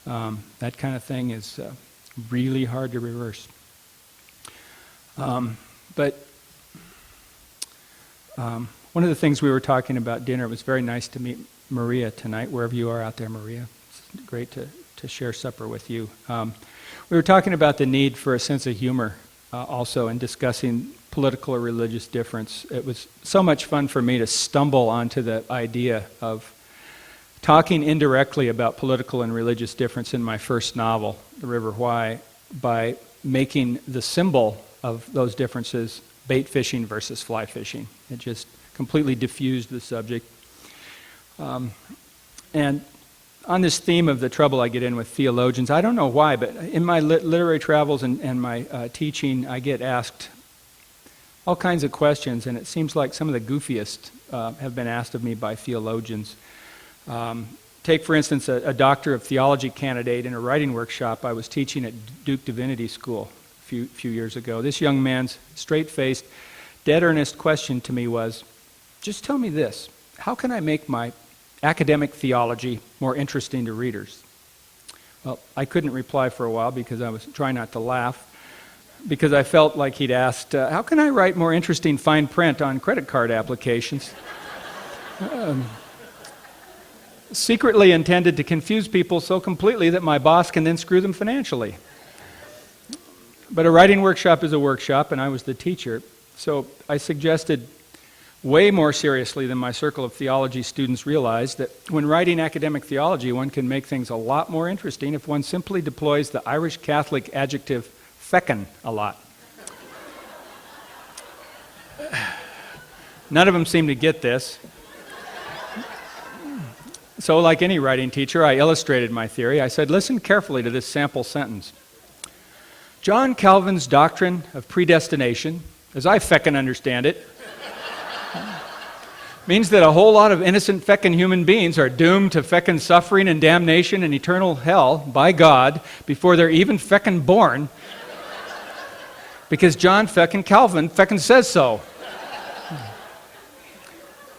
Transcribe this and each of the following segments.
That kind of thing is really hard to reverse. But one of the things we were talking about dinner, it was very nice to meet Maria tonight, wherever you are out there, Maria. It's great to share supper with you. We were talking about the need for a sense of humor also in discussing political or religious difference. It was so much fun for me to stumble onto the idea of talking indirectly about political and religious difference in my first novel, The River Why, by making the symbol of those differences bait fishing versus fly fishing. It just completely diffused the subject. And on this theme of the trouble I get in with theologians, I don't know why, but in my literary travels and my teaching, I get asked all kinds of questions, and it seems like some of the goofiest have been asked of me by theologians. Take, for instance, a Doctor of Theology candidate in a writing workshop I was teaching at Duke Divinity School a few years ago. This young man's straight-faced, dead earnest question to me was, just tell me this, how can I make my academic theology more interesting to readers? Well, I couldn't reply for a while because I was trying not to laugh, because I felt like he'd asked, how can I write more interesting fine print on credit card applications? Secretly intended to confuse people so completely that my boss can then screw them financially. But a writing workshop is a workshop, and I was the teacher, so I suggested way more seriously than my circle of theology students realized that when writing academic theology, one can make things a lot more interesting if one simply deploys the Irish Catholic adjective feckin' a lot. None of them seem to get this. So, like any writing teacher, I illustrated my theory. I said, listen carefully to this sample sentence. John Calvin's doctrine of predestination, as I feckin' understand it, means that a whole lot of innocent feckin' human beings are doomed to feckin' suffering and damnation and eternal hell by God before they're even feckin' born, because John feckin' Calvin feckin' says so.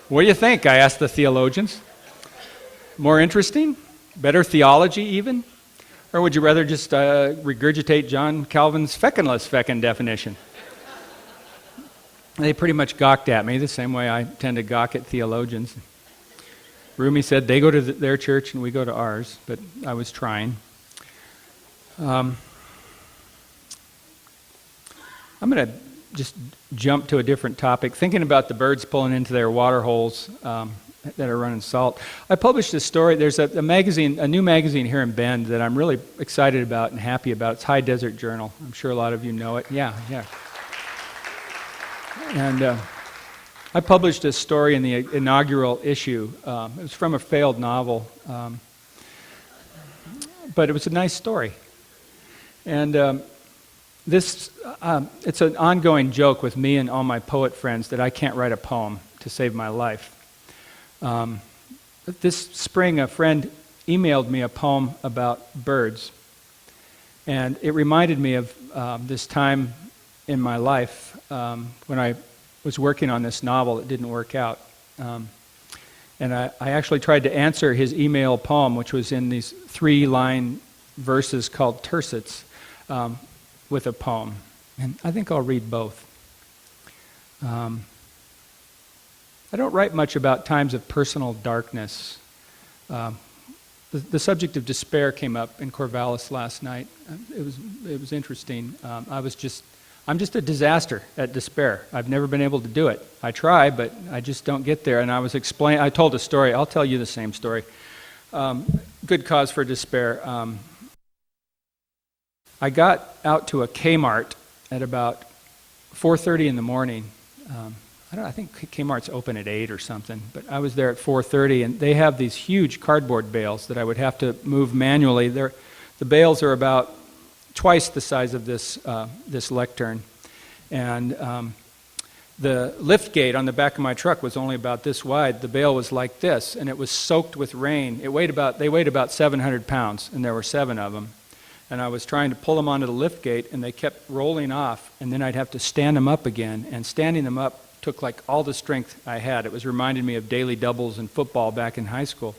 What do you think? I asked the theologians. More interesting? Better theology even? Or would you rather just regurgitate John Calvin's feckinless feckin' definition? They pretty much gawked at me the same way I tend to gawk at theologians. Rumi said they go to their church and we go to ours, but I was trying. I'm going to just jump to a different topic, thinking about the birds pulling into their water holes that are running salt. I published a story. There's a magazine, a new magazine here in Bend that I'm really excited about and happy about. It's High Desert Journal. I'm sure a lot of you know it. Yeah. And I published a story in the inaugural issue. It was from a failed novel, but it was a nice story. And it's an ongoing joke with me and all my poet friends that I can't write a poem to save my life. This spring, a friend emailed me a poem about birds, and it reminded me of this time in my life when I was working on this novel that didn't work out. And I actually tried to answer his email poem, which was in these 3-line verses called tercets, with a poem. And I think I'll read both. I don't write much about times of personal darkness. The subject of despair came up in Corvallis last night. It was interesting. I'm just a disaster at despair. I've never been able to do it. I try, but I just don't get there. And I told a story. I'll tell you the same story. Good cause for despair. I got out to a Kmart at about 4:30 in the morning. I think Kmart's open at 8 or something, but I was there at 4:30, and they have these huge cardboard bales that I would have to move manually. The bales are about twice the size of this lectern, and the lift gate on the back of my truck was only about this wide. The bale was like this, and it was soaked with rain. They weighed about 700 pounds, and there were 7 of them. And I was trying to pull them onto the lift gate, and they kept rolling off, and then I'd have to stand them up again, and standing them up took like all the strength I had. It was reminding me of daily doubles in football back in high school.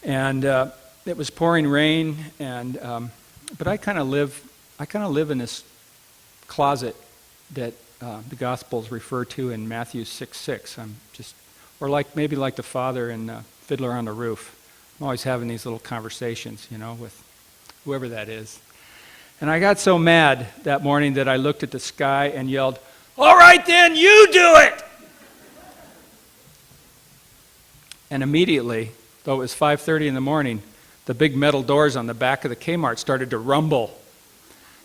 And it was pouring rain, and but I kind of live in this closet that the Gospels refer to in Matthew 6:6. Or maybe like the father in Fiddler on the Roof. I'm always having these little conversations, with whoever that is. And I got so mad that morning that I looked at the sky and yelled, "All right then, you do it!" And immediately, though it was 5:30 in the morning, the big metal doors on the back of the Kmart started to rumble.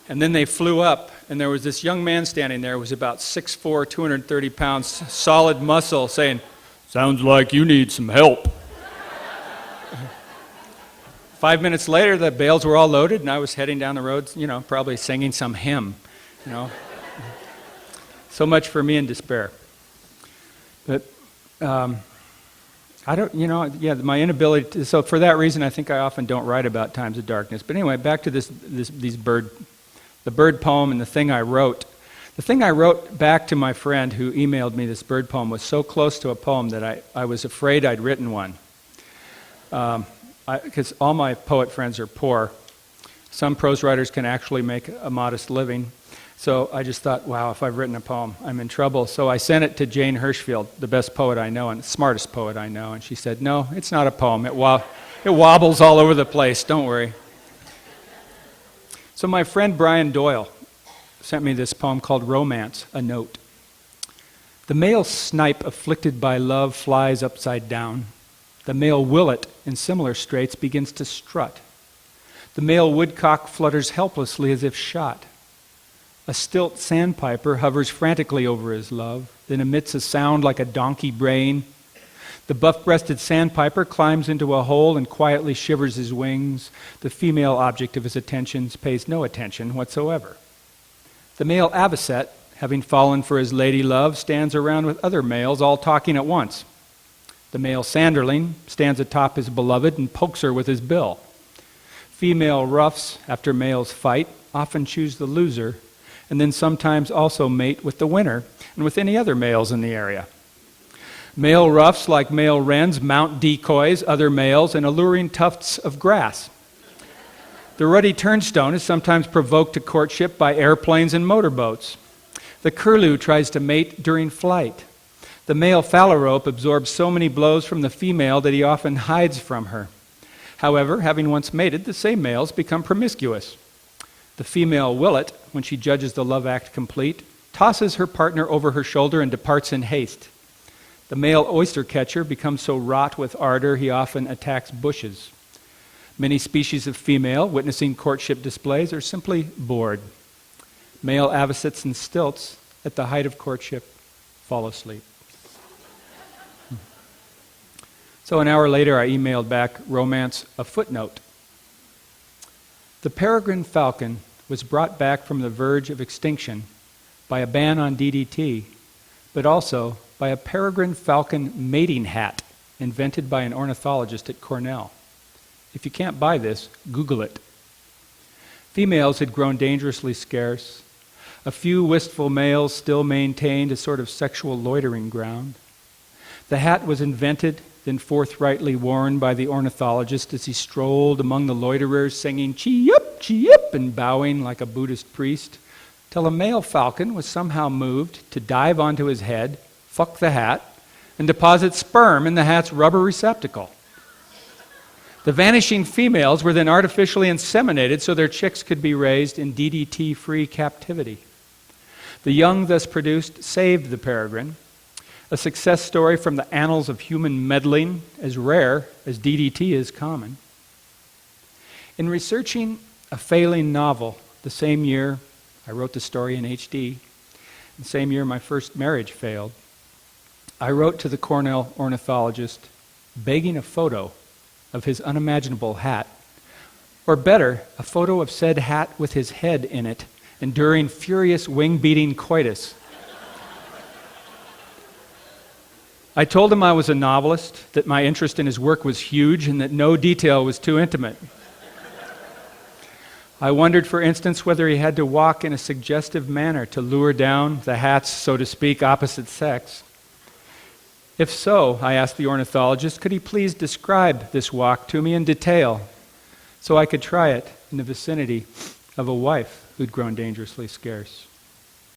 And then they flew up, and there was this young man standing there who was about 6'4", 230 pounds, solid muscle, saying, "Sounds like you need some help." 5 minutes later, the bales were all loaded, and I was heading down the road, probably singing some hymn, So much for me in despair. But I don't, my inability so for that reason, I think I often don't write about times of darkness. But anyway, back to the bird poem and the thing I wrote. The thing I wrote back to my friend who emailed me this bird poem was so close to a poem that I was afraid I'd written one. Because all my poet friends are poor. Some prose writers can actually make a modest living. So I just thought, wow, if I've written a poem, I'm in trouble. So I sent it to Jane Hirschfield, the best poet I know and the smartest poet I know. And she said, "No, it's not a poem. It wobbles all over the place. Don't worry." So my friend Brian Doyle sent me this poem called Romance, a Note. The male snipe afflicted by love flies upside down. The male willet in similar straits begins to strut. The male woodcock flutters helplessly as if shot. A stilt sandpiper hovers frantically over his love, then emits a sound like a donkey braying. The buff-breasted sandpiper climbs into a hole and quietly shivers his wings. The female object of his attentions pays no attention whatsoever. The male avocet, having fallen for his lady love, stands around with other males, all talking at once. The male sanderling stands atop his beloved and pokes her with his bill. Female roughs, after males fight, often choose the loser, and then sometimes also mate with the winner and with any other males in the area. Male roughs, like male wrens, mount decoys, other males, and alluring tufts of grass. The ruddy turnstone is sometimes provoked to courtship by airplanes and motorboats. The curlew tries to mate during flight. The male phalarope absorbs so many blows from the female that he often hides from her. However, having once mated, the same males become promiscuous. The female willet, when she judges the love act complete, tosses her partner over her shoulder and departs in haste. The male oyster catcher becomes so wrought with ardor he often attacks bushes. Many species of female, witnessing courtship displays, are simply bored. Male avocets and stilts, at the height of courtship, fall asleep. So an hour later, I emailed back Romance, a footnote. The peregrine falcon was brought back from the verge of extinction by a ban on DDT, but also by a peregrine falcon mating hat invented by an ornithologist at Cornell. If you can't buy this, Google it. Females had grown dangerously scarce. A few wistful males still maintained a sort of sexual loitering ground. The hat was invented, then forthrightly worn by the ornithologist as he strolled among the loiterers, singing "chee-yup, chee-yup," and bowing like a Buddhist priest, till a male falcon was somehow moved to dive onto his head, fuck the hat, and deposit sperm in the hat's rubber receptacle. The vanishing females were then artificially inseminated so their chicks could be raised in DDT-free captivity. The young thus produced saved the peregrine, a success story from the annals of human meddling, as rare as DDT is common. In researching a failing novel the same year I wrote the story in HD, the same year my first marriage failed, I wrote to the Cornell ornithologist begging a photo of his unimaginable hat, or better, a photo of said hat with his head in it, enduring furious wing-beating coitus. I told him I was a novelist, that my interest in his work was huge, and that no detail was too intimate. I wondered, for instance, whether he had to walk in a suggestive manner to lure down the hat's, so to speak, opposite sex. If so, I asked the ornithologist, could he please describe this walk to me in detail? so I could try it in the vicinity of a wife who'd grown dangerously scarce.